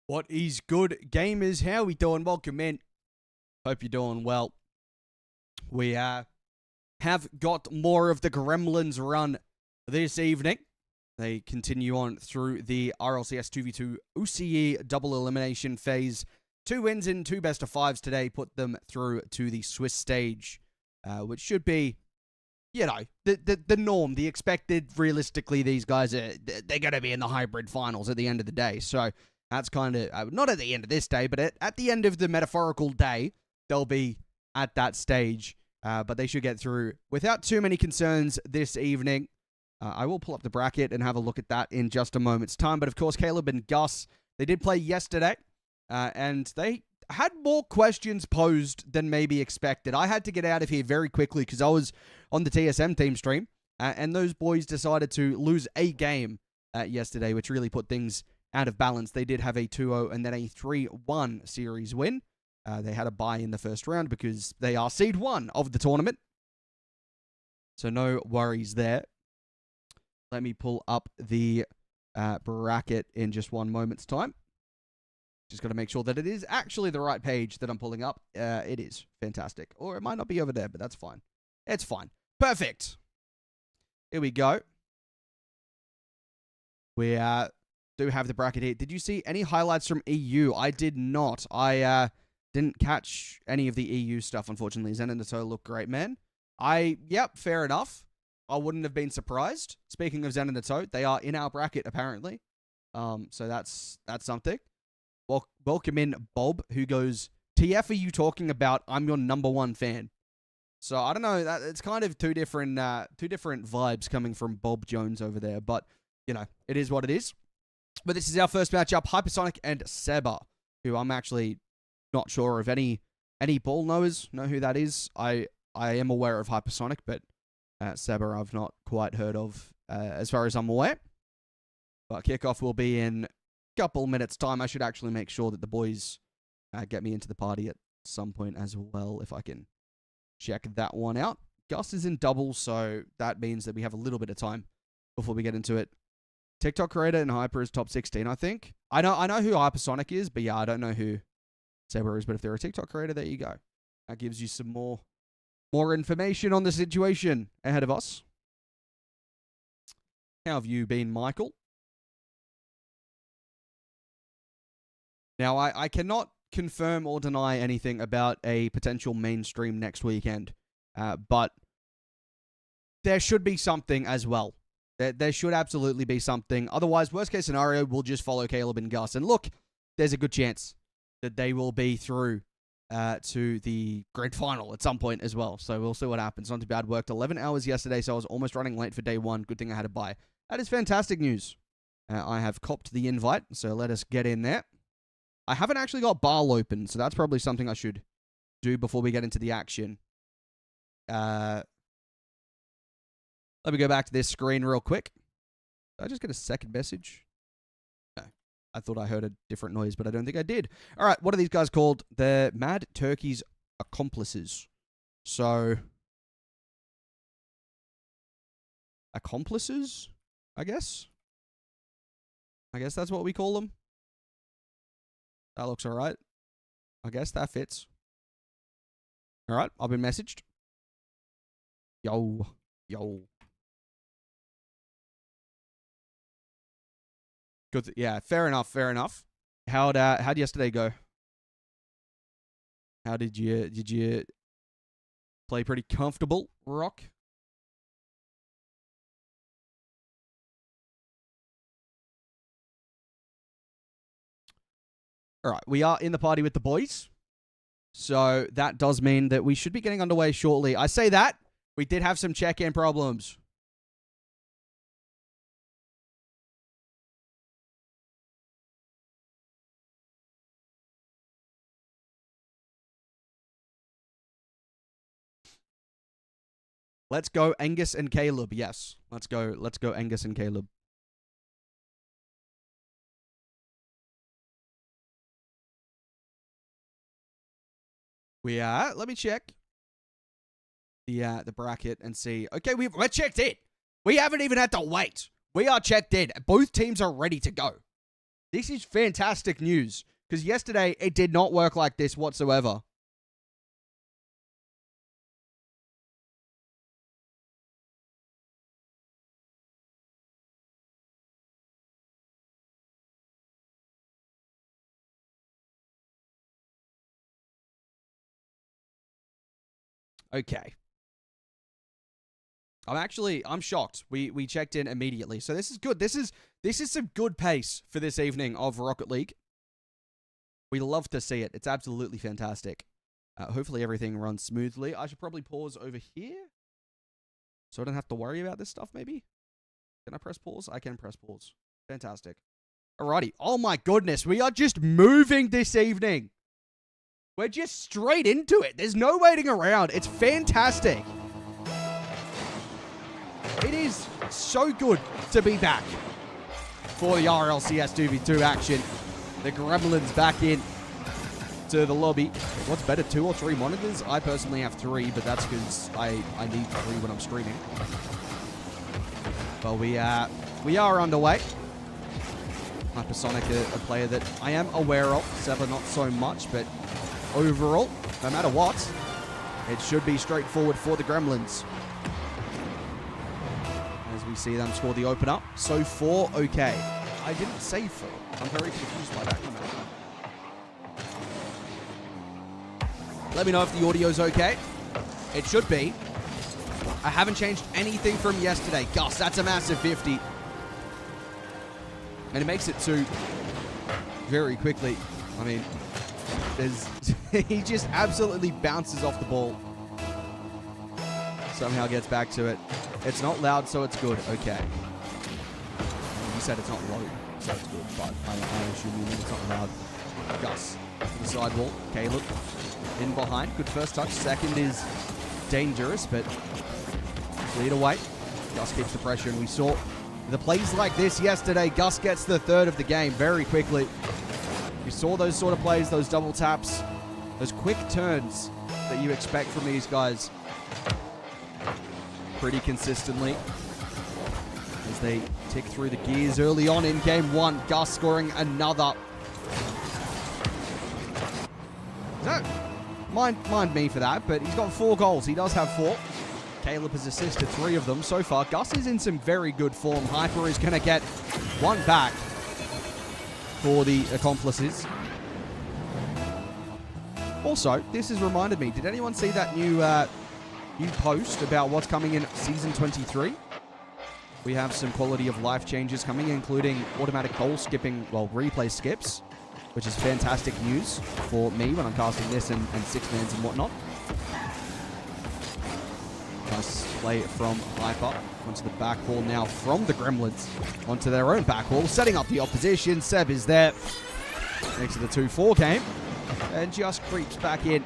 What is good, gamers? How we doing? Welcome in. Hope you're doing well. We have got more of the Gremlins run this evening. They continue on through the RLCS 2v2 OCE double elimination phase. 2 wins in 2 best of 5s today put them through to the Swiss stage, which should be, you know, the norm, the expected. Realistically, these guys they're going to be in the hybrid finals at the end of the day. So that's kind of, not at the end of this day, but at the end of the metaphorical day, they'll be at that stage. But they should get through without too many concerns this evening. I will pull up the bracket and have a look at that in just a moment's time. But of course, Caleb and Gus, they did play yesterday, and they had more questions posed than maybe expected. I had to get out of here very quickly because I was on the TSM team stream, and those boys decided to lose a game yesterday, which really put things out of balance. They did have a 2-0 and then a 3-1 series win. They had a bye in the first round because they are seed 1 of the tournament. So no worries there. Let me pull up the bracket in just one moment's time. Just got to make sure that it is actually the right page that I'm pulling up. It is. Fantastic. Or it might not be over there, but that's fine. It's fine. Perfect. Here we go. We do have the bracket here. Did you see any highlights from EU? I did not. I didn't catch any of the EU stuff, unfortunately. Zen and Nato look great, man. Yep, fair enough. I wouldn't have been surprised. Speaking of Zen and Nato, they are in our bracket, apparently. So that's something. Welcome in Bob, who goes, TF, are you talking about? I'm your #1 fan. So I don't know. It's kind of two different vibes coming from Bob Jones over there. But, you know, it is what it is. But this is our first matchup, Hypersonic and Seba, who I'm actually not sure if any ball knowers know who that is. I am aware of Hypersonic, but Seba I've not quite heard of as far as I'm aware. But kickoff will be in a couple minutes' time. I should actually make sure that the boys get me into the party at some point as well, if I can check that one out. Gus is in double, so that means that we have a little bit of time before we get into it. TikTok creator and Hyper is top 16, I think. I know who Hypersonic is, but yeah, I don't know who Seba is. But if they're a TikTok creator, there you go. That gives you some more information on the situation ahead of us. How have you been, Michael? Now, I cannot confirm or deny anything about a potential mainstream next weekend, but there should be something as well. There should absolutely be something. Otherwise, worst case scenario, we'll just follow Caleb and Gus. And look, there's a good chance that they will be through to the grand final at some point as well. So we'll see what happens. Not too bad. Worked 11 hours yesterday, so I was almost running late for day 1. Good thing I had a bye. That is fantastic news. I have copped the invite, so let us get in there. I haven't actually got BAL open, so that's probably something I should do before we get into the action. Let me go back to this screen real quick. Did I just get a second message? No. I thought I heard a different noise, but I don't think I did. All right, what are these guys called? They're Mad Turkey's accomplices. So, accomplices, I guess? I guess that's what we call them. That looks all right. I guess that fits. All right, I've been messaged. Yo. Good. Yeah, fair enough. How'd yesterday go? How did you play pretty comfortable, Rock? All right, we are in the party with the boys. So that does mean that we should be getting underway shortly. I say that. We did have some check-in problems. Let's go Angus and Caleb. Yes. Let's go Angus and Caleb. We are. Let me check the bracket and see. Okay, we're checked in. We haven't even had to wait. We are checked in. Both teams are ready to go. This is fantastic news, because yesterday it did not work like this whatsoever. Okay. I'm shocked. We checked in immediately. So this is good. This is some good pace for this evening of Rocket League. We love to see it. It's absolutely fantastic. Hopefully everything runs smoothly. I should probably pause over here, so I don't have to worry about this stuff, maybe? Can I press pause? I can press pause. Fantastic. Alrighty. Oh my goodness. We are just moving this evening. We're just straight into it. There's no waiting around. It's fantastic. It is so good to be back for the RLCS 2v2 action. The Gremlins back in to the lobby. What's better, 2 or 3 monitors? I personally have 3, but that's because I need 3 when I'm streaming. But we are underway. Hypersonic, a player that I am aware of. Seba, not so much, but overall, no matter what, it should be straightforward for the Gremlins. As we see them score the opener. So 4, okay. I didn't say 4. I'm very confused by that comment. Let me know if the audio's okay. It should be. I haven't changed anything from yesterday. GUS, that's a massive 50. And it makes it 2 very quickly. I mean, he just absolutely bounces off the ball. Somehow gets back to it. It's not loud, so it's good. Okay. You said it's not low, so it's good, but I assume you mean it's not loud. GUS to the sidewall. Caleb in behind. Good first touch. Second is dangerous, but lead away. GUS keeps the pressure, and we saw the plays like this yesterday. GUS gets the 3rd of the game very quickly. You saw those sort of plays, those double taps, those quick turns that you expect from these guys pretty consistently as they tick through the gears early on in game 1. GUS scoring another. Mind me for that, but he's got 4 goals. He does have 4. Caleb has assisted 3 of them so far. GUS is in some very good form. Hyper is going to get 1 back for the accomplices. Also, this has reminded me, did anyone see that new post about what's coming in Season 23? We have some quality of life changes coming, including automatic goal skipping, well, replay skips, which is fantastic news for me when I'm casting this and 6-mans and whatnot. Nice play from Hyper onto the back wall now from the Gremlins onto their own back wall, setting up the opposition. Seb is there next to the 2-4 game and just creeps back in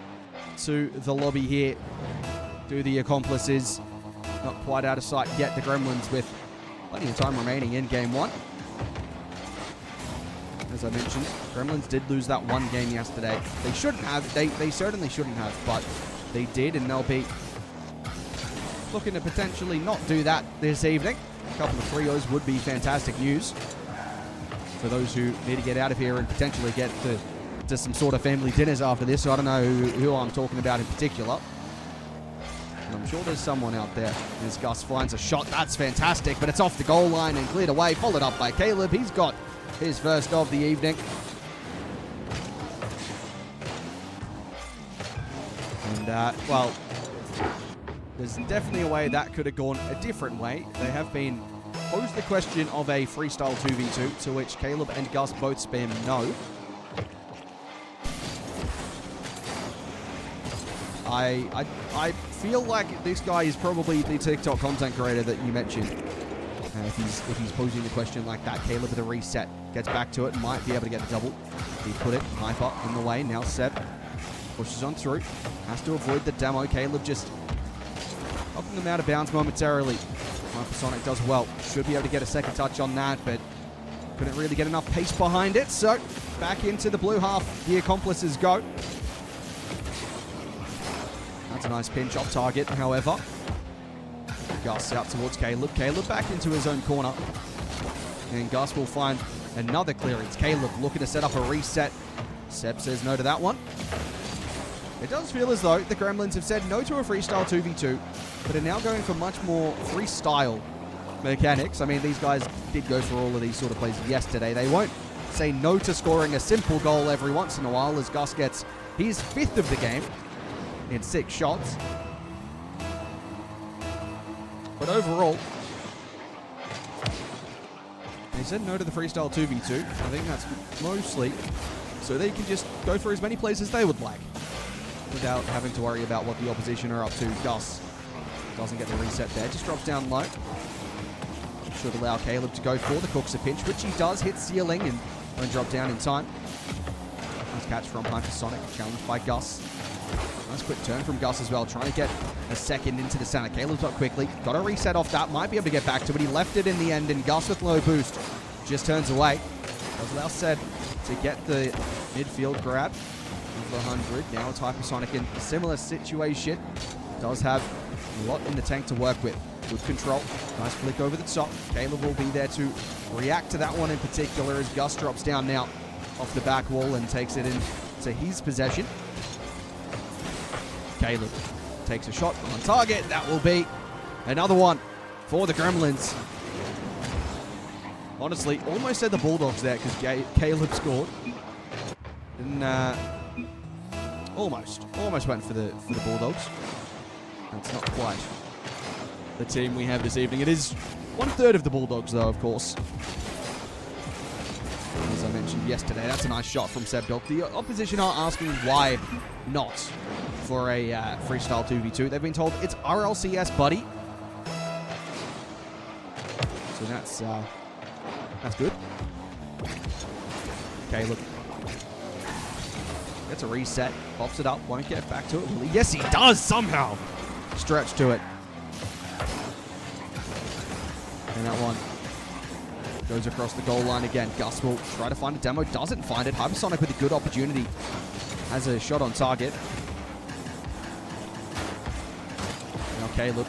to the lobby here. Do the accomplices. Not quite out of sight yet, the Gremlins, with plenty of time remaining in game 1. As I mentioned, Gremlins did lose that 1 game yesterday. They shouldn't have. They certainly shouldn't have, but they did, and they'll be looking to potentially not do that this evening. A couple of 3-0s would be fantastic news for those who need to get out of here and potentially get to some sort of family dinners after this. So I don't know who I'm talking about in particular. And I'm sure there's someone out there. As GUS finds a shot, that's fantastic, but it's off the goal line and cleared away, followed up by Caleb. He's got his first of the evening. And, well, there's definitely a way that could have gone a different way. They have been posed the question of a freestyle 2v2, to which Caleb and GUS both spam no. I feel like this guy is probably the TikTok content creator that you mentioned. If he's posing the question like that, Caleb with a reset gets back to it, might be able to get the double. He put it, Hyper in the way. Now Seb pushes on through, has to avoid the demo. Caleb just knocking them out of bounds momentarily. Hypersonic does well, should be able to get a second touch on that, but couldn't really get enough pace behind it. So back into the blue half, the accomplices go. That's a nice pinch off target, however. GUS out towards Caleb. Caleb back into his own corner. And GUS will find Another clearance. Caleb looking to set up a reset. Seb says no to that one. It does feel as though the Gremlins have said no to a freestyle 2v2, but are now going for much more freestyle mechanics. I mean, these guys did go for all of these sort of plays yesterday. They won't say no to scoring a simple goal every once in a while, as Gus gets his 5th of the game in 6 shots. But overall, they said no to the freestyle 2v2. I think that's mostly so they can just go for as many plays as they would like without having to worry about what the opposition are up to. Gus doesn't get the reset there, just drops down low. Should allow Caleb to go for the Cooks a pinch, which he does, hit ceiling and won't drop down in time. Nice catch from Hypersonic, challenged by Gus. Nice quick turn from Gus as well, trying to get a second into the center. Caleb's up quickly, got a reset off that, might be able to get back to it. He left it in the end, and Gus with low boost just turns away. Does allow Seb to get the midfield grab of the 100. Now it's Hypersonic in a similar situation. Does have a lot in the tank to work with. Good control. Nice flick over the top. Caleb will be there to react to that one in particular as Gus drops down now off the back wall and takes it into his possession. Caleb takes a shot on target. That will be another one for the Gremlins. Honestly, almost said the Bulldogs there because Caleb scored. And almost went for the Bulldogs. That's not quite the team we have this evening. It is 1/3 of the Bulldogs, though, of course. As I mentioned yesterday, that's a nice shot from Seb Dog. The opposition are asking why not for a freestyle 2v2. They've been told it's RLCS, buddy. So that's good. Caleb gets a reset, pops it up, won't get back to it. Yes, he does somehow. Stretch to it. And that one goes across the goal line again. Gus will try to find a demo, doesn't find it. Hypersonic with a good opportunity. Has a shot on target. Now Caleb.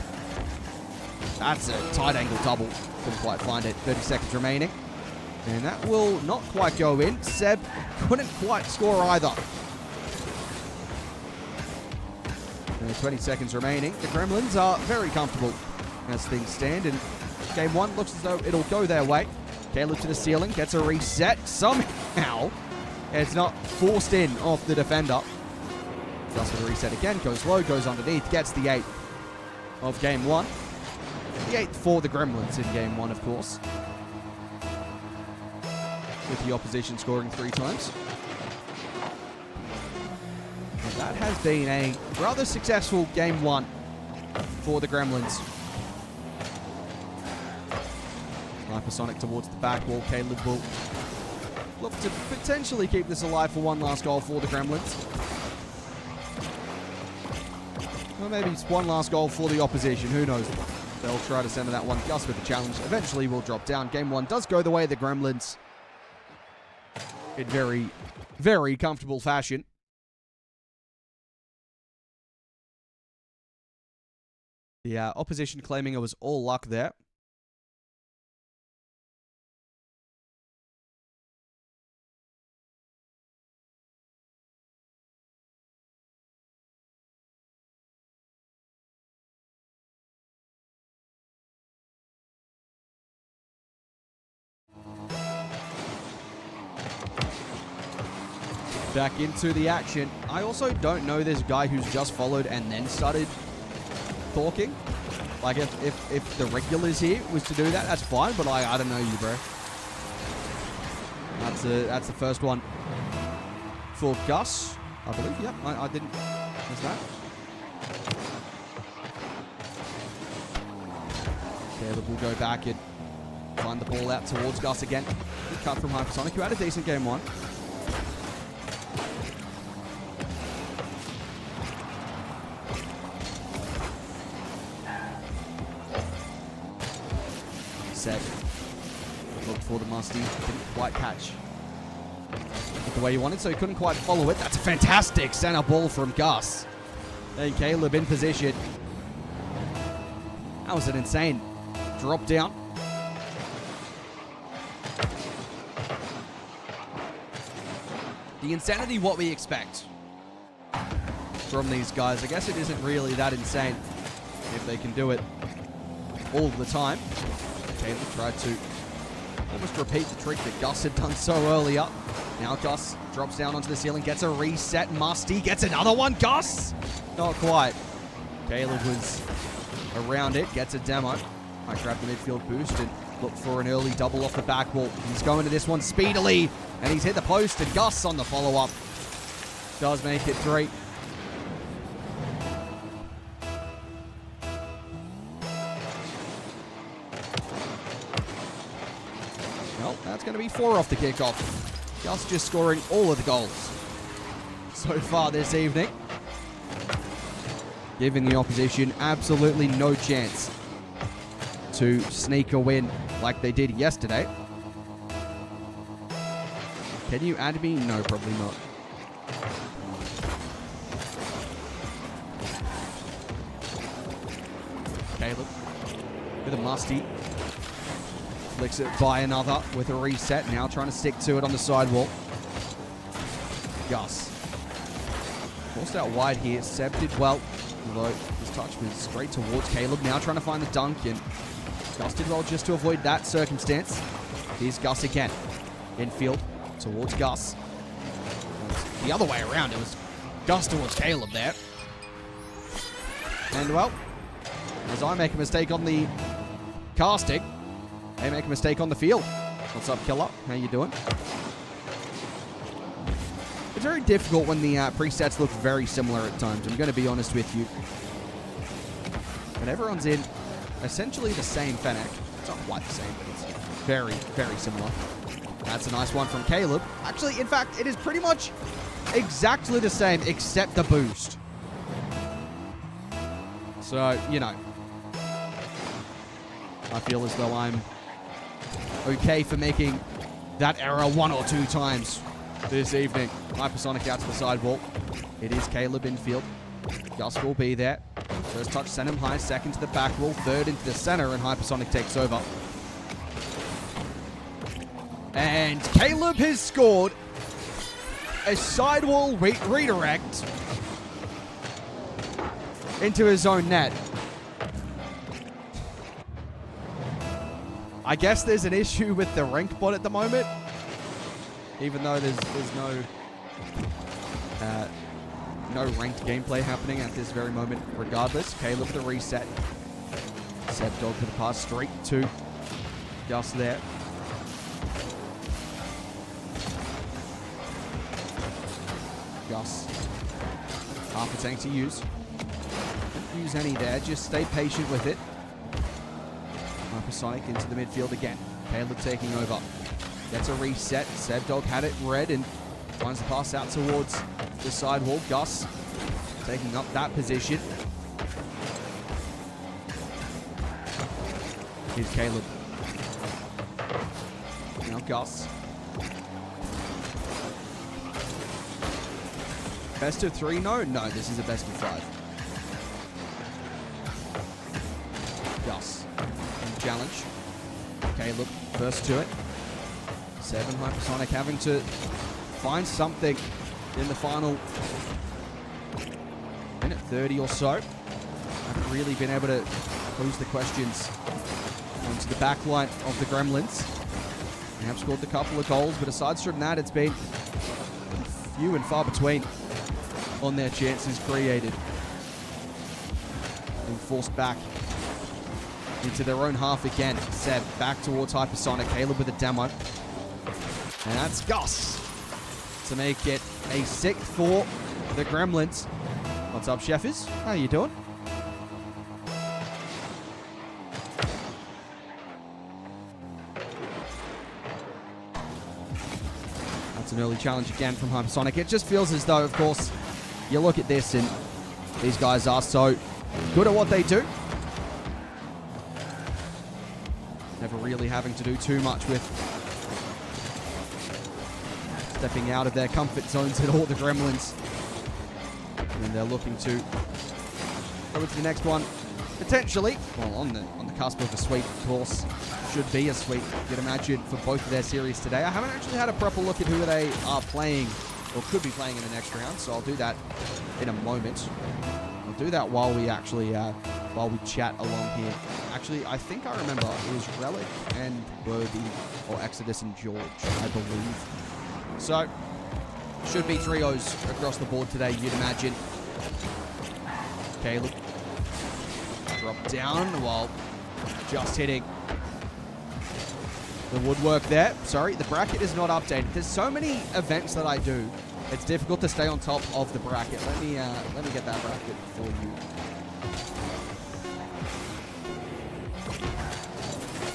That's a tight angle double. Couldn't quite find it. 30 seconds remaining. And that will not quite go in. Seb couldn't quite score either. And 20 seconds remaining. The Gremlins are very comfortable as things stand. And game 1 looks as though it'll go their way. Caleb to the ceiling, gets a reset. Somehow, it's not forced in off the defender. Just for the reset again, goes low, goes underneath, gets the 8th of game 1. The 8th for the Gremlins in game 1, of course. With the opposition scoring 3 times. And that has been a rather successful game 1 for the Gremlins. Hypersonic towards the back wall. Caleb will look to potentially keep this alive for one last goal for the Gremlins. Or maybe it's one last goal for the opposition. Who knows? They'll try to center that one. Gus with the challenge. Eventually will drop down. Game 1 does go the way of the Gremlins in very, very comfortable fashion. The opposition claiming it was all luck there. Back into the action. I also don't know this guy who's just followed and then started talking. Like, if the regulars here was to do that, that's fine, but I don't know you, bro. That's the first one for Gus, I believe. Yep, I didn't miss that. Caleb will go back and find the ball out towards Gus again. Good cut from Hypersonic, who had a decent game 1. Seb looked for the musty, didn't quite catch it the way he wanted, so he couldn't quite follow it. That's a fantastic center ball from Gus. And Caleb in position. That was an insane drop down. The insanity, what we expect from these guys. I guess it isn't really that insane if they can do it all the time. Caleb tried to almost repeat the trick that Gus had done so earlier. Now Gus drops down onto the ceiling, gets a reset. Musty gets another one. Gus! Not quite. Caleb was around it, gets a demo. I grab the midfield boost and look for an early double off the back wall. He's going to this one speedily, and he's hit the post, and Gus on the follow-up does make it 3. Well, that's going to be 4 off the kickoff. Gus just scoring all of the goals so far this evening, giving the opposition absolutely no chance to sneak a win like they did yesterday. Can you add me? No, probably not. Caleb with a musty. Flicks it by another with a reset. Now trying to stick to it on the sidewall. Gus. Forced out wide here. Seb did well, although his touch was straight towards Caleb. Now trying to find the dunk, and Gus did well just to avoid that circumstance. Here's Gus again. Infield towards Gus. The other way around. It was Gus towards Caleb there. And well, as I make a mistake on the casting, they make a mistake on the field. What's up, Killer? How you doing? It's very difficult when the presets look very similar at times. I'm going to be honest with you. But everyone's in essentially the same Fennec. It's not quite the same, but it's very, very similar. That's a nice one from Caleb. Actually, in fact, it is pretty much exactly the same except the boost. So, you know, I feel as though I'm okay for making that error 1 or 2 times this evening. Hypersonic out to the sidewall. It is Caleb infield. Gus will be there. First touch sent him high. Second to the back wall. Third into the center, and Hypersonic takes over. And Caleb has scored a sidewall redirect into his own net. I guess there's an issue with the ranked bot at the moment, even though there's no ranked gameplay happening at this very moment. Regardless, Caleb with a reset. Seb Dog for the pass straight to Gus there. Gus, half a tank to use. Don't use any there. Just stay patient with it. Hypersonic into the midfield again. Caleb taking over. Gets a reset. Seb Dog had it red and finds the pass out towards the sidewall. Gus taking up that position. Here's Caleb. Now Gus. Best of 3? No, this is a best of 5. Gus. Challenge. Caleb first to it. 7 Hypersonic having to find something in the final minute 30 or so. Haven't really been able to pose the questions onto the back line of the Gremlins. They have scored a couple of goals, but aside from that, it's been few and far between on their chances created. Being forced back into their own half again. Seb back towards Hypersonic. Caleb with a demo. And that's Gus to make it a 6th for the Gremlins. What's up, Sheffers? How you doing? That's an early challenge again from Hypersonic. It just feels as though, of course, you look at this and these guys are so good at what they do. Never really having to do too much with stepping out of their comfort zones at all the Gremlins. And they're looking to go into the next one. Potentially, well, on the cusp of a sweep, of course. Should be a sweep, you'd imagine, for both of their series today. I haven't actually had a proper look at who they are playing or could be playing in the next round. So I'll do that in a moment. I'll do that while we actually, while we chat along here. Actually, I think I remember it was Relic and Worthy, or Exodus and George, I believe. So, should be 3-0s across the board today, you'd imagine. Caleb. Drop down while just hitting the woodwork there. Sorry, the bracket is not updated. There's so many events that I do. It's difficult to stay on top of the bracket. Let me get that bracket for you.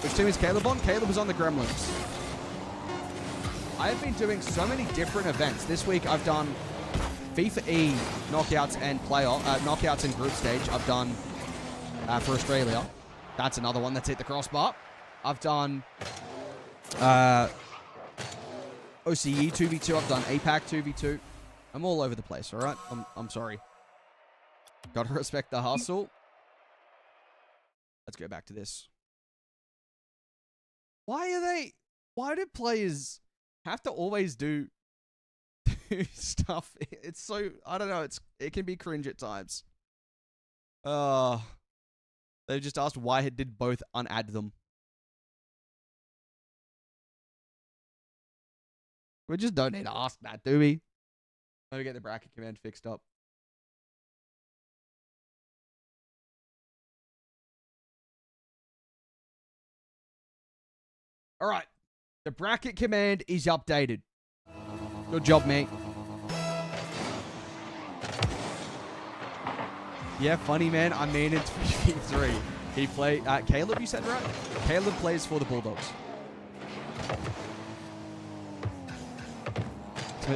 Which team is Caleb on? Caleb is on the Gremlins. I have been doing so many different events. This week I've done FIFA E knockouts and playoff knockouts and group stage. I've done for Australia. That's another one that's hit the crossbar. I've done OCE 2v2. I've done APAC 2v2. I'm all over the place, all right? I'm sorry. Gotta respect the hustle. Let's go back to this. Why do players have to always do stuff? It's so, I don't know, it can be cringe at times. They've just asked why it did both unadd them. We just don't need to ask that, do we? Let me get the bracket command fixed up. All right. The bracket command is updated. Good job, mate. Yeah, funny, man. I mean, it's 3v3. He play... Caleb, you said, right? Caleb plays for the Bulldogs.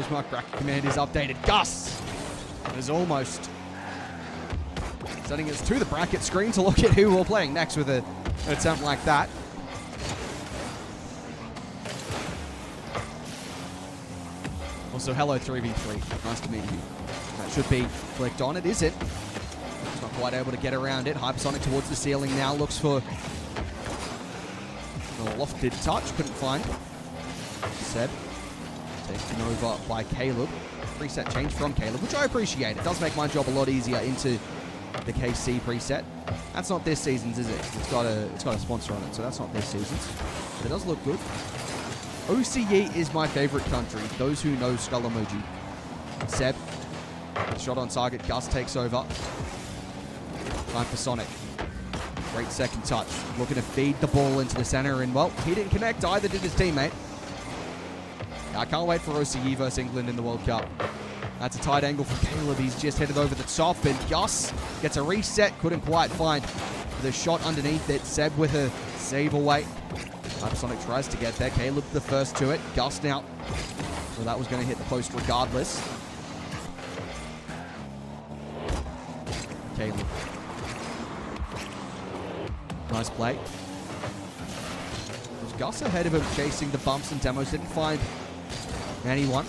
Mark bracket command is updated. GUS is almost sending us to the bracket screen to look at who we're playing next with an attempt like that. Also, hello 3v3. Nice to meet you. That should be clicked on. It isn't. It's not quite able to get around it. Hypersonic towards the ceiling now. Looks for a lofted touch. Couldn't find. Said. Taken over by Caleb. Preset change from Caleb, which I appreciate. It does make my job a lot easier into the KC preset. That's not this season's, is it? It's got a sponsor on it, so that's not this season's. But it does look good. OCE is my favorite country. Those who know skull emoji. Seb. Shot on target. GUS takes over. Time for Sonic. Great second touch. Looking to feed the ball into the center, and well, he didn't connect. Either did his teammate. I can't wait for OCE versus England in the World Cup. That's a tight angle for Caleb. He's just headed over the top, and GUS gets a reset. Couldn't quite find the shot underneath it. Seb with a save away. Hypersonic tries to get there. Caleb the first to it. GUS now. Well, that was going to hit the post regardless. Caleb. Nice play. There's GUS ahead of him chasing the bumps and demos. Didn't find anyone.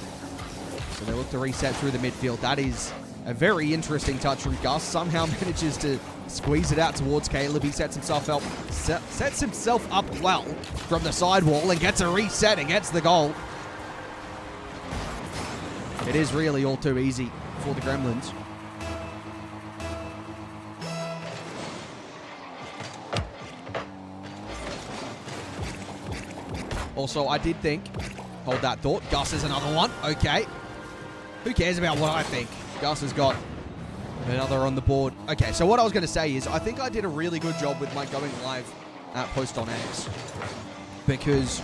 So they look to reset through the midfield. That is a very interesting touch from GUS. Somehow manages to squeeze it out towards Caleb. He sets himself up well from the sidewall and gets a reset and gets the goal. It is really all too easy for the Gremlins. Also, I did think, hold that thought, GUS is another one. Okay. Who cares about what I think? GUS has got another on the board. Okay, so what I was going to say is I think I did a really good job with my going live post on X. Because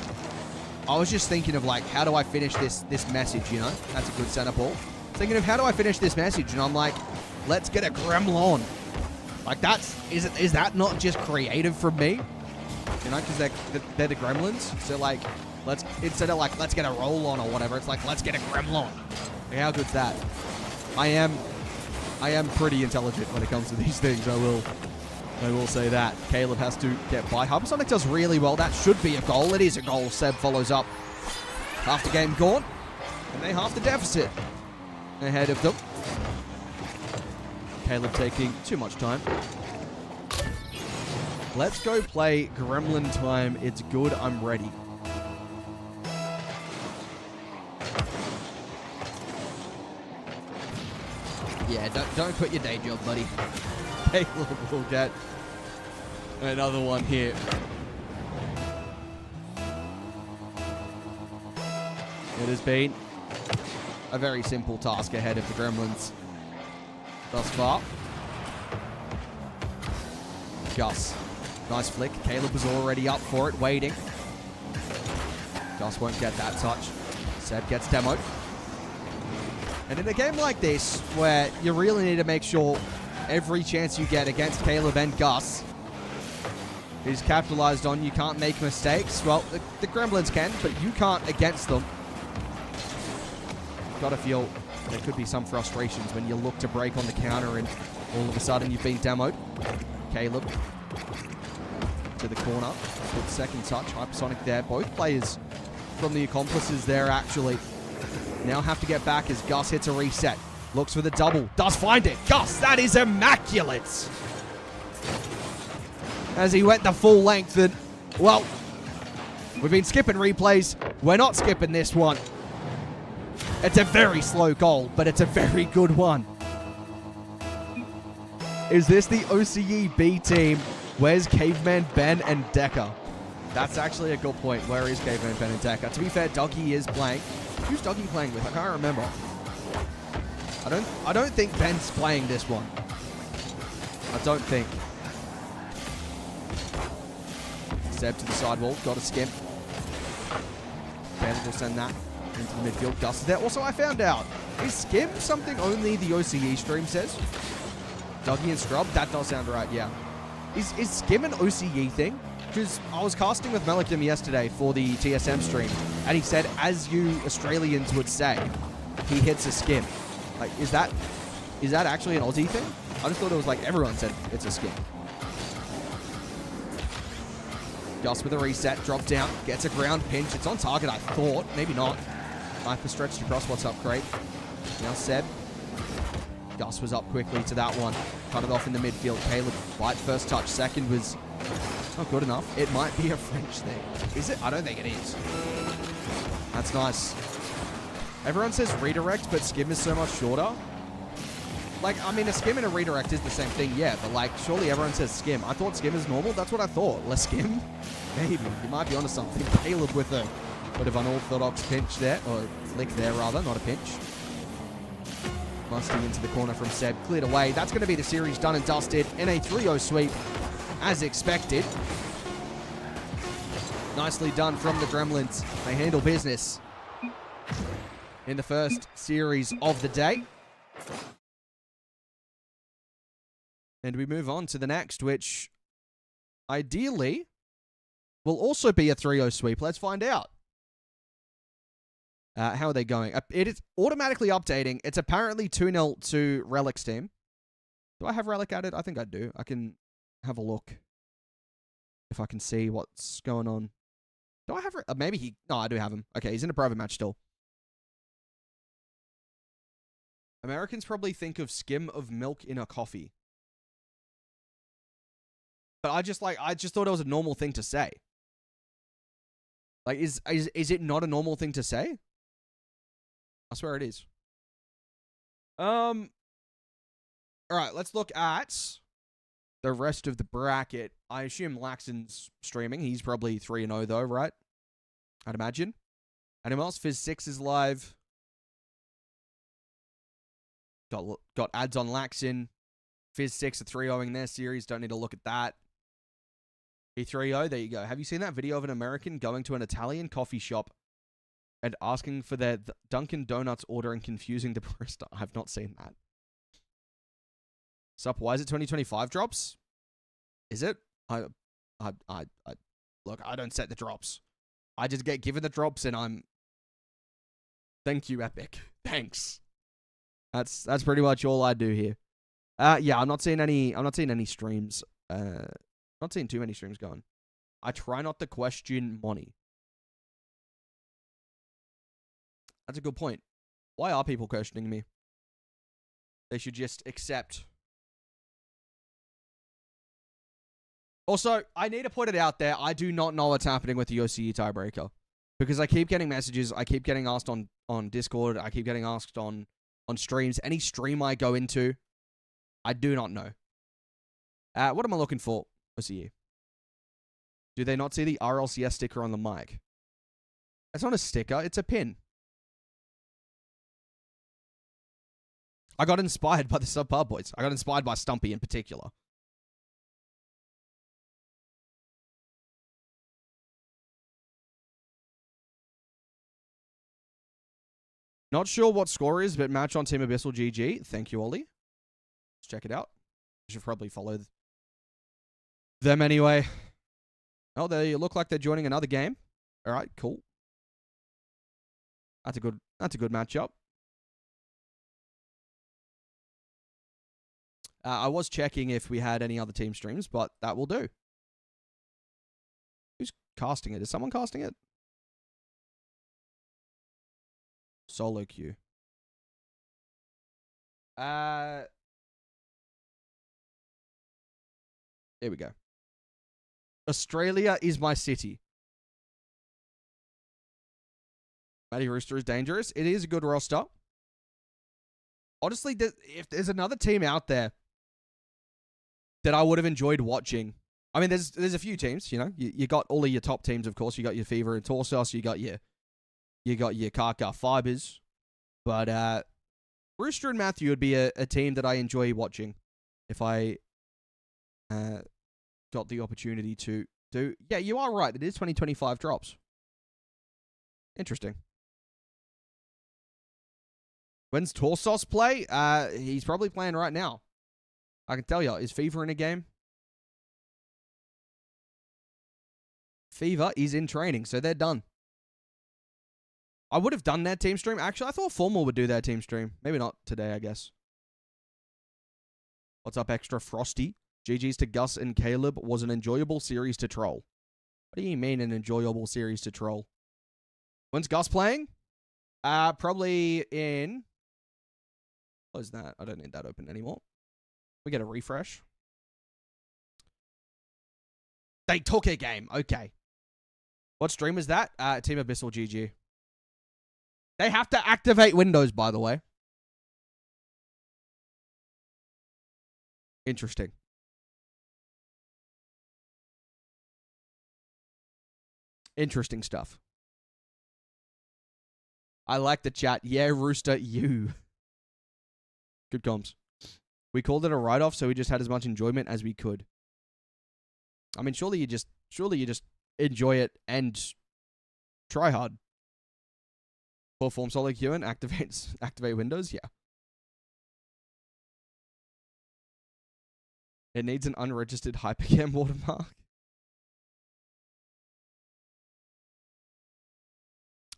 I was just thinking of, like, how do I finish this message, you know? That's a good center ball. Thinking of how do I finish this message? And I'm like, let's get a Gremlin. Like, is that not just creative from me? You know, because they're the Gremlins. So, like, instead of, like, let's get a roll on or whatever, it's like, let's get a Gremlin. How good's that? I am pretty intelligent when it comes to these things, I will say that. Caleb has to get by. Hypersonic does really well. That should be a goal. It is a goal. Seb follows up. Half the game gone. And they half the deficit ahead of them. Caleb taking too much time. Let's go play Gremlin time. It's good. I'm ready. Yeah, don't quit your day job, buddy. Caleb will get another one here. It has been a very simple task ahead of the Gremlins thus far. GUS. Nice flick. Caleb was already up for it, waiting. GUS won't get that touch. Seb gets demoed. And in a game like this, where you really need to make sure every chance you get against Caleb and GUS is capitalized on, you can't make mistakes. Well, the Gremlins can, but you can't against them. Gotta feel there could be some frustrations when you look to break on the counter and all of a sudden you've been demoed. Caleb to the corner. Good second touch. Hypersonic there. Both players from the accomplices there actually now have to get back as GUS hits a reset. Looks for the double. Does find it. GUS, that is immaculate. As he went the full length and, well, we've been skipping replays. We're not skipping this one. It's a very slow goal, but it's a very good one. Is this the OCE B team? Where's Caveman Ben and Decker? That's actually a good point. Where is Caveman Ben and Decker? To be fair, Dougie is playing. Who's Dougie playing with? I can't remember. I don't think Ben's playing this one. I don't think. Seb to the sidewall. Got a skim. Ben will send that into the midfield. GUS is there. Also, I found out, is skim something only the OCE stream says? Dougie and Scrub? That does sound right, yeah. Is skim an OCE thing? Because I was casting with Melikim yesterday for the TSM stream, and he said, as you Australians would say, he hits a skim. Like, is that actually an Aussie thing? I just thought it was like everyone said it's a skim. GUS with a reset, drop down, gets a ground pinch. It's on target, I thought. Maybe not. Sniper stretched across. What's up, Craig? Now Seb. GUS was up quickly to that one. Cut it off in the midfield. Caleb, light first touch. Second was not good enough. It might be a French thing. Is it? I don't think it is. That's nice. Everyone says redirect, but skim is so much shorter. Like, I mean, a skim and a redirect is the same thing, yeah, but like, surely everyone says skim. I thought skim is normal. That's what I thought. Less skim? Maybe. You might be onto something. Caleb with a bit of unorthodox pinch there, or flick there, rather, not a pinch. Musty into the corner from Seb. Cleared away. That's going to be the series done and dusted in a 3-0 sweep, as expected. Nicely done from the Gremlins. They handle business in the first series of the day. And we move on to the next, which ideally will also be a 3-0 sweep. Let's find out. How are they going? It is automatically updating. It's apparently 2-0 to Relic's team. Do I have Relic added? I think I do. I can have a look if I can see what's going on. Do I have... maybe he... No, I do have him. Okay, he's in a private match still. Americans probably think of skim of milk in a coffee. But I just thought it was a normal thing to say. Like, is it not a normal thing to say? I swear it is. Alright, let's look at the rest of the bracket. I assume Laxton's streaming. He's probably 3-0 though, right? I'd imagine. Anyone else? Fizz 6 is live. Got ads on Laxton. Fizz 6 are 3-0ing their series. Don't need to look at that. E3-0, there you go. Have you seen that video of an American going to an Italian coffee shop and asking for their Dunkin' Donuts order and confusing the barista? I have not seen that. Sup, why is it 2025 drops? Is it? Look, I don't set the drops. I just get given the drops and I'm... Thank you, Epic. Thanks. That's pretty much all I do here. Yeah, I'm not seeing any streams. Not seeing too many streams going. I try not to question money. That's a good point. Why are people questioning me? They should just accept. Also, I need to put it out there. I do not know what's happening with the OCE tiebreaker. Because I keep getting messages. I keep getting asked on Discord. I keep getting asked on on streams. Any stream I go into, I do not know. What am I looking for? OCE. Do they not see the RLCS sticker on the mic? It's not a sticker, it's a pin. I got inspired by the Subpar boys. I got inspired by Stumpy in particular. Not sure what score is, but match on Team Abyssal GG. Thank you, Ollie. Let's check it out. You should probably follow them anyway. Oh, they look like they're joining another game. All right, cool. That's a good matchup. I was checking if we had any other team streams, but that will do. Who's casting it? Is someone casting it? Solo queue. Here we go. Australia is my city. Matty Rooster is dangerous. It is a good roster. Honestly, if there's another team out there that I would have enjoyed watching, I mean, there's a few teams. You know, you got all of your top teams, of course. You got your Fever and Torsos. You got your Kaka Fibers, but Rooster and Matthew would be a team that I enjoy watching if I got the opportunity to do. Yeah, you are right. It is 2025 drops. Interesting. When's Torsos play? He's probably playing right now. I can tell you. Is Fever in a game? Fever is in training, so they're done. I would have done that team stream. Actually, I thought Formal would do that team stream. Maybe not today, I guess. What's up, Extra Frosty? GG's to Gus and Caleb. Was an enjoyable series to troll. What do you mean an enjoyable series to troll? When's Gus playing? Probably in... What is that? I don't need that open anymore. We get a refresh. They took a game. Okay. What stream is that? Team Abyssal GG. They have to activate Windows, by the way. Interesting. Interesting stuff. I like the chat. Yeah, Rooster, you. Good comms. We called it a write-off, so we just had as much enjoyment as we could. I mean, surely you just enjoy it and try hard. Full form solo queue and activate Windows, yeah. It needs an unregistered hypercam watermark.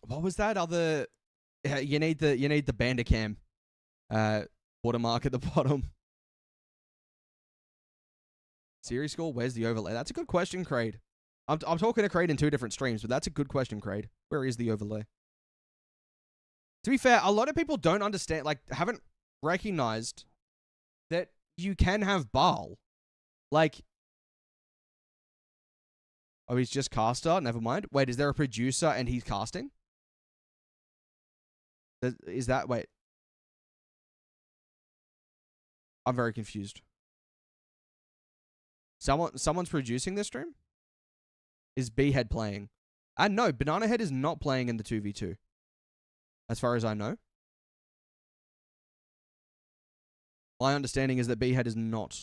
What was that other? You need the Bandicam watermark at the bottom. Series score, where's the overlay? That's a good question, Kraid. I'm talking to Kraid in 2 different streams, but that's a good question, Kraid. Where is the overlay? To be fair, a lot of people don't understand, like, haven't recognized that you can have Baal. Like, oh, he's just caster? Never mind. Wait, is there a producer and he's casting? Is that, wait. I'm very confused. Someone's producing this stream? Is B-Head playing? No, Banana Head is not playing in the 2v2. As far as I know. My understanding is that B-Head is not.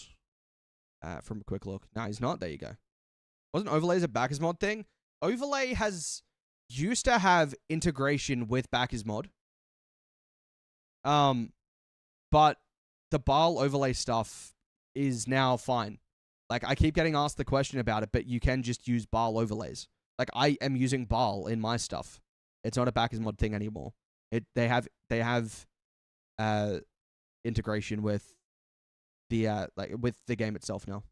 From a quick look. No, he's not. There you go. Wasn't Overlays a Backers mod thing? Overlay used to have integration with Backers mod. But the Baal overlay stuff is now fine. Like, I keep getting asked the question about it, but you can just use Baal overlays. Like, I am using Baal in my stuff. It's not a Backers mod thing anymore. They have integration with the with the game itself now.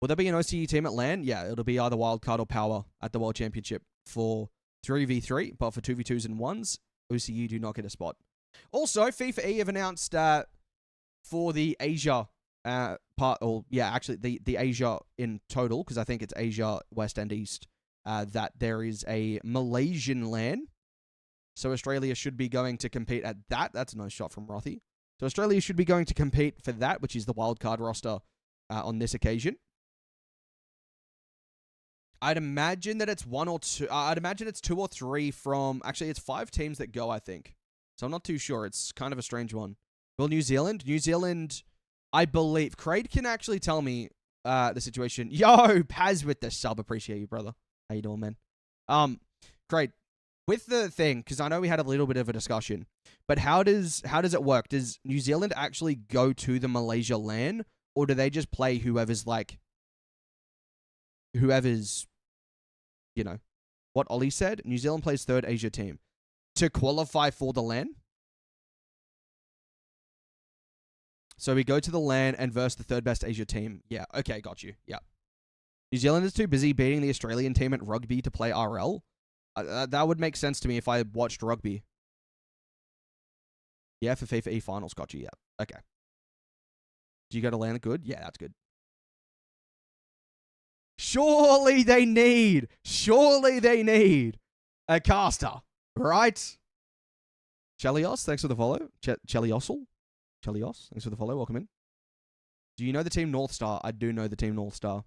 Will there be an OCE team at LAN? Yeah, it'll be either Wildcard or Power at the World Championship for 3v3, but for 2v2s and 1s, OCE do not get a spot. Also, FIFA E have announced for the Asia part, or yeah, actually the Asia in total, because I think it's Asia, West and East, that there is a Malaysian LAN So Australia should be going to compete at that. That's a nice shot from Rothy. So Australia should be going to compete for that, which is the wildcard roster on this occasion. I'd imagine that it's one or two. I'd imagine it's 2 or 3 from... Actually, it's 5 teams that go, I think. So I'm not too sure. It's kind of a strange one. Well, New Zealand? New Zealand, I believe... Craig can actually tell me the situation. Yo, Paz with the sub. Appreciate you, brother. How you doing, man? Craig, with the thing, because I know we had a little bit of a discussion, but how does it work? Does New Zealand actually go to the Malaysia LAN, or do they just play whoever's, you know, what Ollie said? New Zealand plays 3rd Asia team to qualify for the LAN. So we go to the LAN and verse the 3rd best Asia team. Yeah, okay, got you. Yeah. New Zealand is too busy beating the Australian team at rugby to play RL. That would make sense to me if I watched rugby. Yeah, for FIFA E finals, got you. Yeah, okay. Do you go to LAN good? Yeah, that's good. Surely they need a caster, right? Chelios, thanks for the follow. Chelios, thanks for the follow. Welcome in. Do you know the team North Star? I do know the team North Star.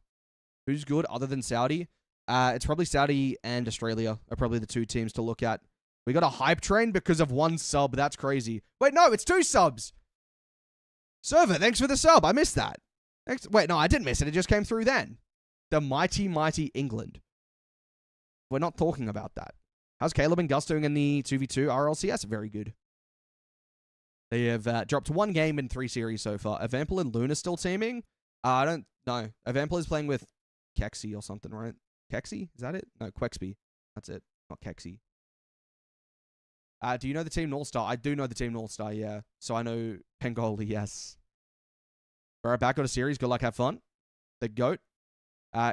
Who's good other than Saudi? It's probably Saudi and Australia are probably the 2 teams to look at. We got a hype train because of 1 sub. That's crazy. Wait, no, it's 2 subs. Server, thanks for the sub. I missed that. Wait, no, I didn't miss it. It just came through then. The mighty, mighty England. We're not talking about that. How's Caleb and Gus doing in the 2v2 RLCS? Very good. They have dropped 1 game in 3 series so far. Avampel and Luna still teaming? I don't know. Avampel is playing with Kexi or something, right? Kexi? Is that it? No, Quexby. That's it. Not Kexi. Do you know the team North Star? I do know the team North Star, yeah. So I know Pengoli, yes. Alright, back on a series. Good luck, have fun. The GOAT.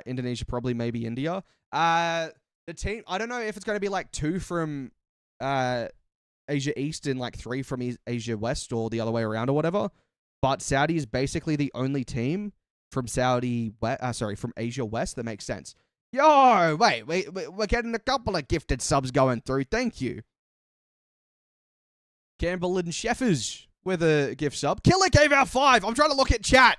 Indonesia, probably, maybe India. The team, I don't know if it's going to be like 2 from Asia East and like 3 from Asia West or the other way around or whatever. But Saudi is basically the only team from from Asia West that makes sense. Yo, wait, we're getting a couple of gifted subs going through. Thank you. Campbell and Sheffers with a gift sub. Killer gave out 5. I'm trying to look at chat.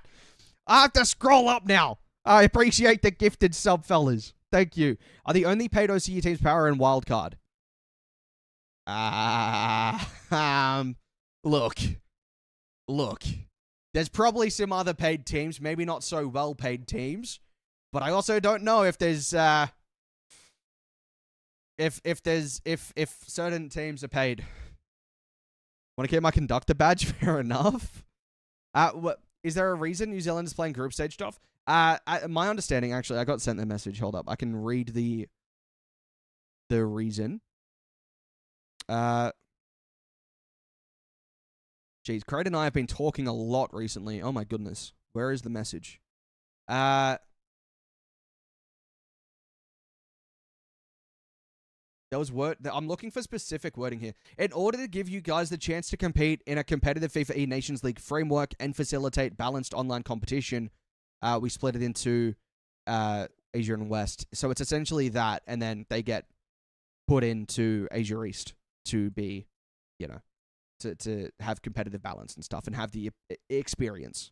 I have to scroll up now. I appreciate the gifted sub, fellas. Thank you. Are the only paid OCE teams Power and Wildcard? Look. There's probably some other paid teams, maybe not so well paid teams, but I also don't know if there's if certain teams are paid. Want to get my conductor badge? Fair enough. Is there a reason New Zealand is playing group stage stuff? My understanding, actually, I got sent the message. Hold up, I can read the reason. Jeez, Craig and I have been talking a lot recently. Oh my goodness, where is the message? There was word. I'm looking for specific wording here. In order to give you guys the chance to compete in a competitive FIFA E Nations League framework and facilitate balanced online competition, we split it into Asia and West. So it's essentially that, and then they get put into Asia East to be, you know, to have competitive balance and stuff and have the experience.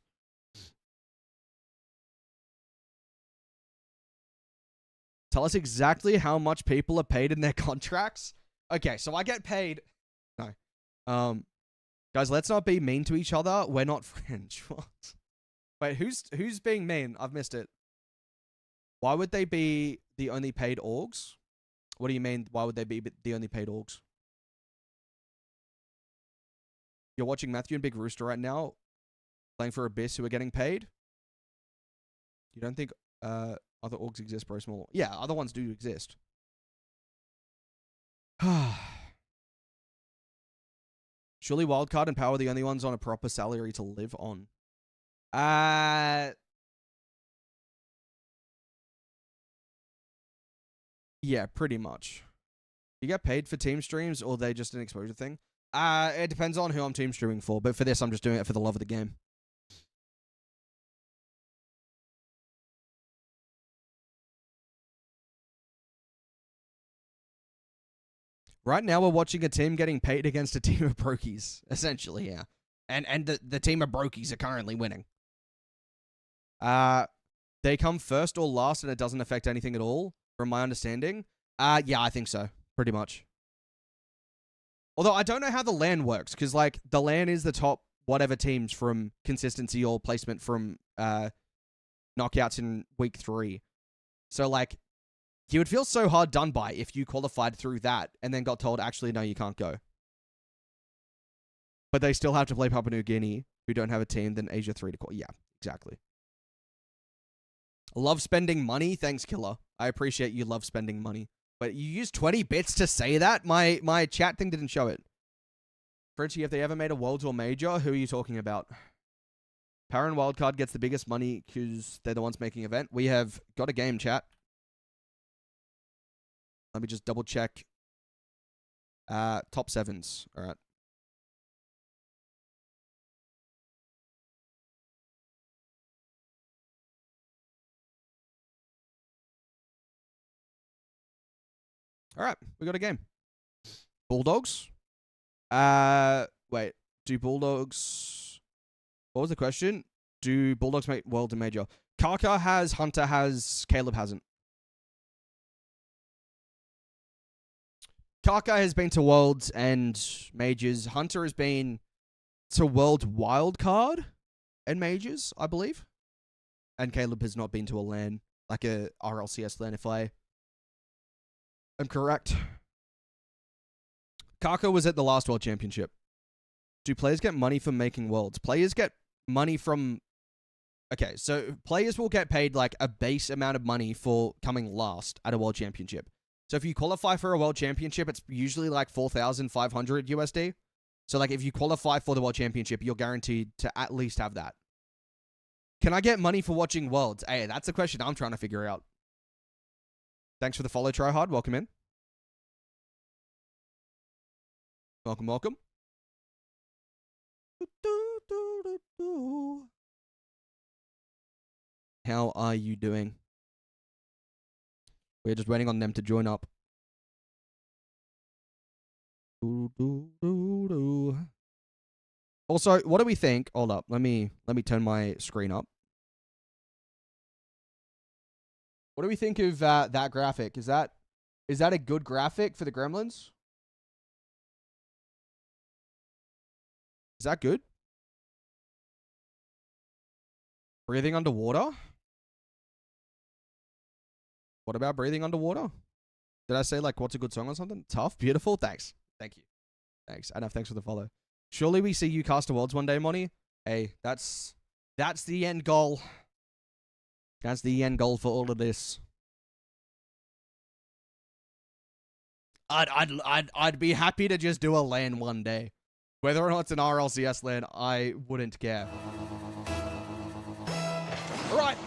Tell us exactly how much people are paid in their contracts. Okay, so I get paid. No. Guys, let's not be mean to each other. We're not French. What? Wait, who's being mean? I've missed it. Why would they be the only paid orgs? What do you mean, why would they be the only paid orgs? You're watching Matthew and Big Rooster right now, playing for Abyss who are getting paid? You don't think other orgs exist, bro? Small. Yeah, other ones do exist. Surely Wildcard and Power are the only ones on a proper salary to live on. Yeah, pretty much. You get paid for team streams, or they just an exposure thing? It depends on who I'm team streaming for, but for this, I'm just doing it for the love of the game. Right now, we're watching a team getting paid against a team of brokies, essentially, yeah. And the team of brokies are currently winning. They come first or last, and it doesn't affect anything at all, from my understanding. Yeah, I think so, pretty much. Although I don't know how the LAN works, because like the LAN is the top whatever teams from consistency or placement from knockouts in week 3. So like, you would feel so hard done by if you qualified through that and then got told, actually, no, you can't go. But they still have to play Papua New Guinea, who don't have a team, then Asia 3 to call. Yeah, exactly. Love spending money? Thanks, Killer. I appreciate you love spending money. But you used 20 bits to say that? My chat thing didn't show it. Frenchie, if they ever made a Worlds or Major, who are you talking about? Power and Wildcard gets the biggest money because they're the ones making event. We have got a game, chat. Let me just double check. Top 7s. All right. All right, we got a game. Bulldogs. Wait. Do Bulldogs... What was the question? Do Bulldogs make World and Major? Kaka has, Hunter has, Caleb hasn't. Kaka has been to Worlds and Majors. Hunter has been to World Wildcard and Majors, I believe. And Caleb has not been to a LAN, like a RLCS LAN, if I'm correct. Kaka was at the last World Championship. Do players get money for making Worlds? Players get money from... Okay, so players will get paid like a base amount of money for coming last at a World Championship. So if you qualify for a World Championship, it's usually like 4,500 USD. So like if you qualify for the World Championship, you're guaranteed to at least have that. Can I get money for watching Worlds? Hey, that's a question I'm trying to figure out. Thanks for the follow, Tryhard. Welcome in. Welcome, welcome. How are you doing? We're just waiting on them to join up. Also, what do we think? Hold up. Let me turn my screen up. What do we think of that graphic? Is that a good graphic for the Gremlins? Is that good? Breathing underwater? What about breathing underwater? Did I say, like, what's a good song or something? Tough? Beautiful? Thanks. Thank you. Thanks. Enough. Thanks for the follow. Surely we see you cast awards one day, Monty? Hey, that's the end goal. That's the end goal for all of this. I'd be happy to just do a LAN one day. Whether or not it's an RLCS LAN, I wouldn't care. Alright,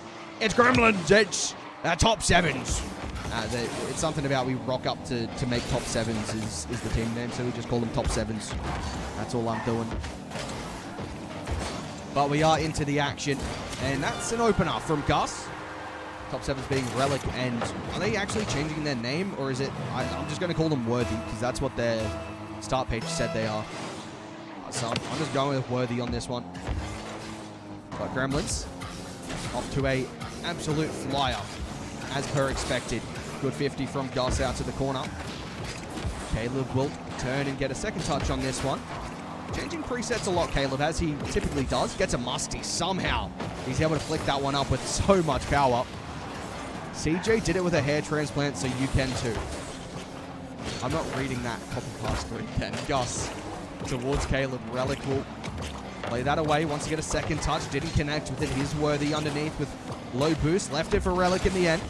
it's Gremlins, it's top 7s. It's something about we rock up to make top 7s is the team name, so we just call them top 7s. That's all I'm doing. But we are into the action, and that's an opener from GUS. Top 7s being Relic, and are they actually changing their name, or is it... I'm just going to call them Worthy, because that's what their start page said they are. So I'm just going with Worthy on this one. But Gremlins, off to a absolute flyer, as per expected. Good 50 from GUS out to the corner. Caleb will turn and get a second touch on this one. Changing presets a lot, Caleb, as he typically does. Gets a musty somehow. He's able to flick that one up with so much power. CJ did it with a hair transplant, so you can too. I'm not reading that copy pass through again. GUS towards Caleb. Relic will play that away. Wants to get a second touch. Didn't connect with it. Here's Worthy underneath with low boost. Left it for Relic in the end.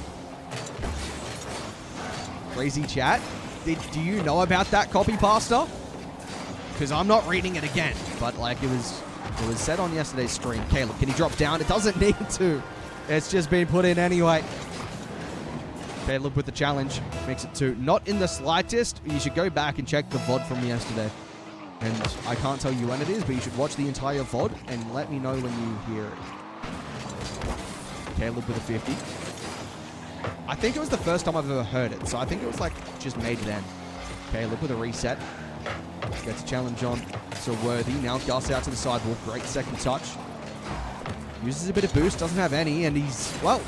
Crazy chat. Do you know about that copy pasta? Because I'm not reading it again. But like it was said on yesterday's stream. Caleb, can he drop down? It doesn't need to. It's just been put in anyway. Caleb with the challenge. Makes it 2. Not in the slightest. You should go back and check the VOD from yesterday. And I can't tell you when it is, but you should watch the entire VOD and let me know when you hear it. Caleb with a 50. I think it was the first time I've ever heard it, so I think it was like just made then. Caleb with a reset. Gets a challenge on to Worthy. Now GUS out to the sidewalk. Great second touch. Uses a bit of boost. Doesn't have any. And he's, well,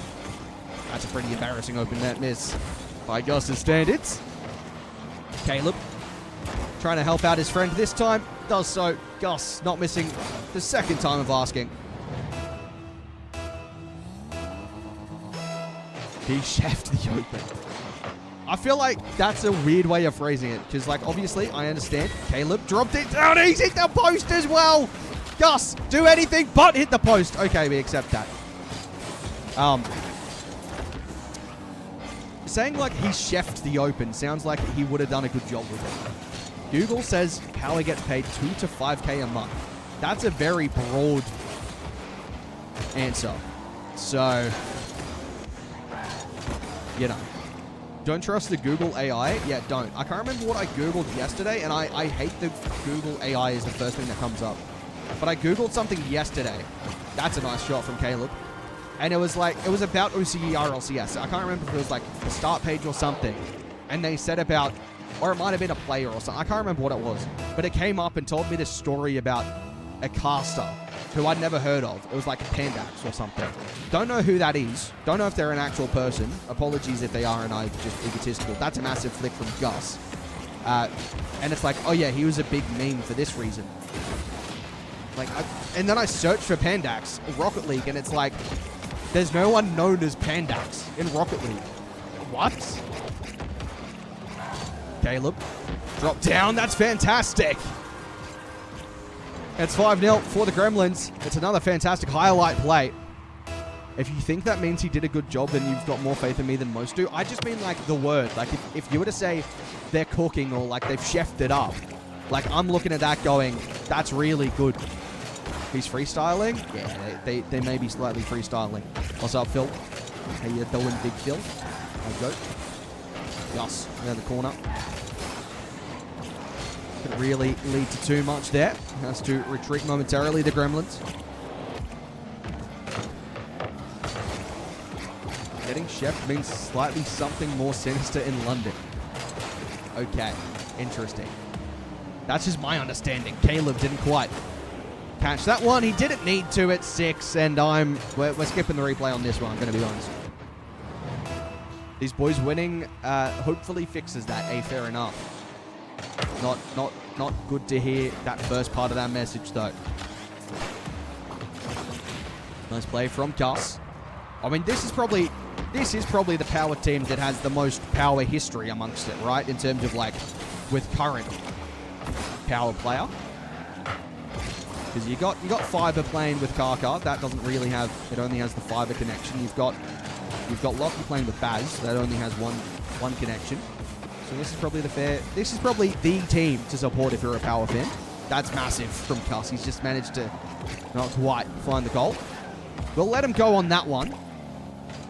that's a pretty embarrassing open net miss by GUS's standards. Caleb trying to help out his friend this time. Does so. GUS not missing the second time of asking. He chefed the open. I feel like that's a weird way of phrasing it. Because, like, obviously, I understand. Caleb dropped it down. He's hit the post as well. GUS, do anything but hit the post. Okay, we accept that. Saying, like, he chefed the open sounds like he would have done a good job with it. Google says Power gets paid 2 to 5K a month. That's a very broad answer. So, you know. Don't trust the Google AI? Yeah, don't. I can't remember what I Googled yesterday, and I hate the Google AI is the first thing that comes up. But I Googled something yesterday. That's a nice shot from Caleb. And it was like, it was about OCE RLCS. I can't remember if it was like the start page or something. And they said about, or it might have been a player or something. I can't remember what it was. But it came up and told me this story about a caster who I'd never heard of. It was like a Pandax or something. Don't know who that is. Don't know if they're an actual person. Apologies if they are and I'm just egotistical. That's a massive flick from GUS. And it's like, oh yeah, he was a big meme for this reason. Like, and then I searched for Pandax in Rocket League and it's like, there's no one known as Pandax in Rocket League. What? Caleb, drop down. That's fantastic. It's 5-0 for the Gremlins. It's another fantastic highlight play. If you think that means he did a good job, then you've got more faith in me than most do. I just mean, like, the word. Like, if you were to say they're cooking or, like, they've chefed it up, like, I'm looking at that going, that's really good. He's freestyling? Yeah, they may be slightly freestyling. What's up, Phil? How you doing, big Phil? There we go. GUS, around the corner. Could really lead to too much there. Has to retreat momentarily, the Gremlins. Getting chefed means slightly something more sinister in London. Okay, interesting. That's just my understanding. Caleb didn't quite catch that one. He didn't need to at 6, and we're skipping the replay on this one, I'm going to be honest. These boys winning hopefully fixes that, fair enough. Not good to hear that first part of that message, though. Nice play from GUS. I mean, this is probably the power team that has the most power history amongst it, right? In terms of, like, with current power player. Because you got Fiber playing with Kaka. That doesn't really have, it only has the Fiber connection. You've got Lockie playing with Baz. That only has one connection. So this is probably the team to support if you're a power fan. That's massive from GUS. He's just managed to not quite find the goal. We'll let him go on that one.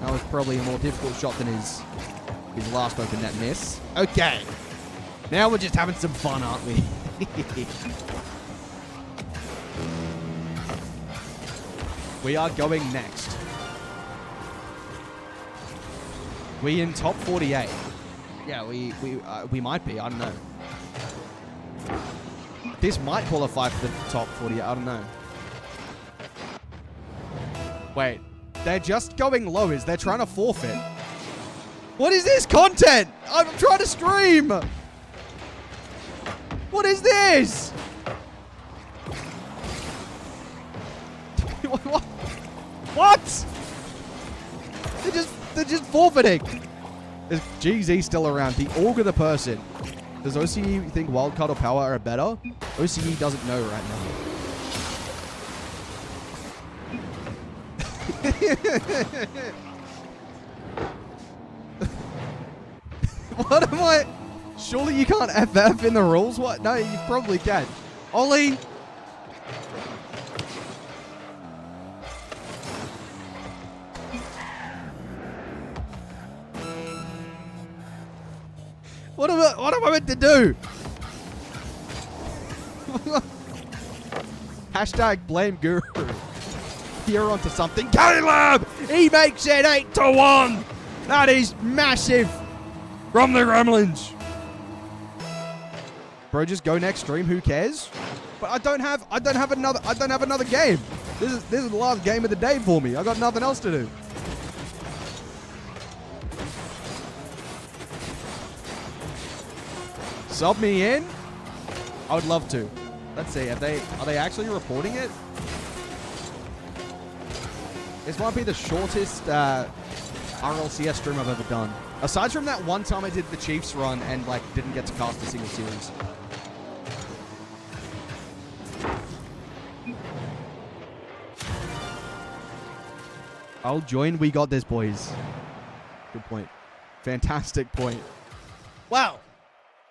That was probably a more difficult shot than his last open net miss. Okay. Now we're just having some fun, aren't we? We are going next. We in top 48. Yeah, we might be. I don't know. This might qualify for the top 48. I don't know. Wait. They're just going lowers. They're trying to forfeit. What is this content? I'm trying to stream. What is this? What? They're just forfeiting. Is GZ still around? The org of the person. Does OCE think Wildcard or Power are better? OCE doesn't know right now. What am I? Surely you can't FF in the rules? What? No, you probably can. Ollie! What am I meant to do? Hashtag blame Guru. You're onto something. Caleb! He makes it 8-1! That is massive from the Gremlins. bro. Just go next stream. Who cares? But I don't have another game. This is the last game of the day for me. I got nothing else to do. Sub me in? I would love to. Let's see. Are they actually reporting it? This might be the shortest RLCS stream I've ever done. Aside from that one time I did the Chiefs run and like didn't get to cast a single series. I'll join. We got this, boys. Good point. Fantastic point. Wow.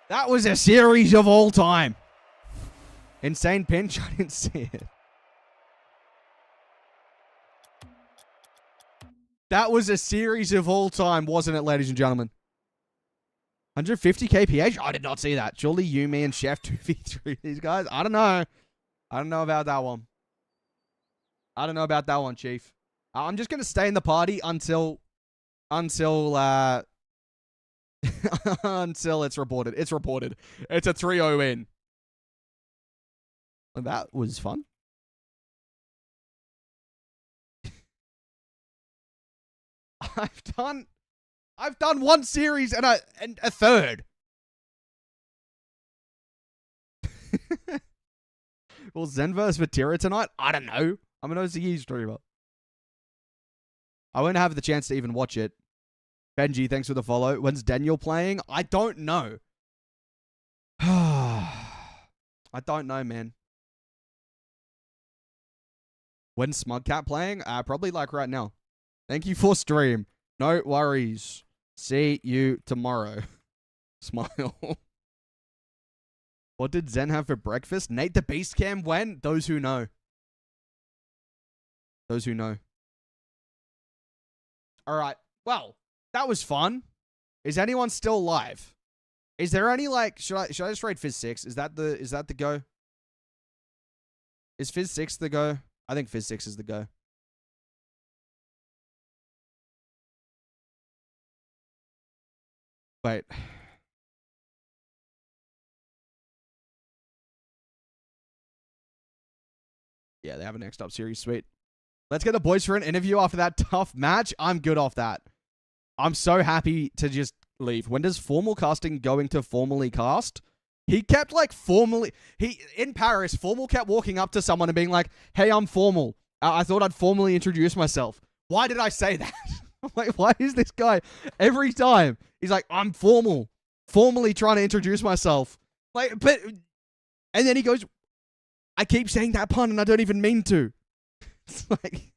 That was a series of all time. Insane pinch. I didn't see it. That was a series of all time, wasn't it, ladies and gentlemen? 150 kph? I did not see that. Surely you, me, and Chef 2v3 these guys? I don't know. I don't know about that one. I don't know about that one, Chief. I'm just going to stay in the party until until it's reported. It's reported. It's a 3-0 win. That was fun. I've done one series and a third. Will Zen versus Vatira tonight? I don't know. I'm an OCE streamer. I won't have the chance to even watch it. Benji, thanks for the follow. When's Daniel playing? I don't know. I don't know, man. When's Smugcat playing? Probably like right now. Thank you for stream. No worries. See you tomorrow. Smile. What did Zen have for breakfast? Nate the Beast Cam when? Those who know. Those who know. Alright. Well, that was fun. Is anyone still live? Is there any like should I just raid Fizz 6? Is that the go? Is Fizz 6 the go? I think Fizz 6 is the go. Wait. Yeah, they have a next up series. Sweet. Let's get the boys for an interview after that tough match. I'm good off that. I'm so happy to just leave. When does formal casting go into formally cast? He kept like formally... in Paris, Formal kept walking up to someone and being like, hey, I'm Formal. I thought I'd formally introduce myself. Why did I say that? I'm like, why is this guy every time? He's like, I'm Formal. Formally trying to introduce myself. Like, but... And then he goes, I keep saying that pun and I don't even mean to. It's like...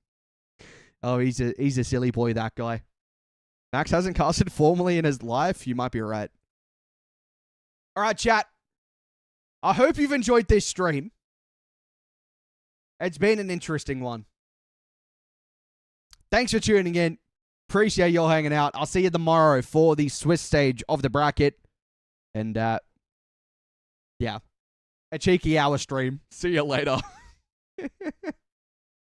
Oh, he's a silly boy, that guy. Max hasn't casted formally in his life. You might be right. All right, chat. I hope you've enjoyed this stream. It's been an interesting one. Thanks for tuning in. Appreciate y'all hanging out. I'll see you tomorrow for the Swiss stage of the bracket. And, yeah. A cheeky hour stream. See you later.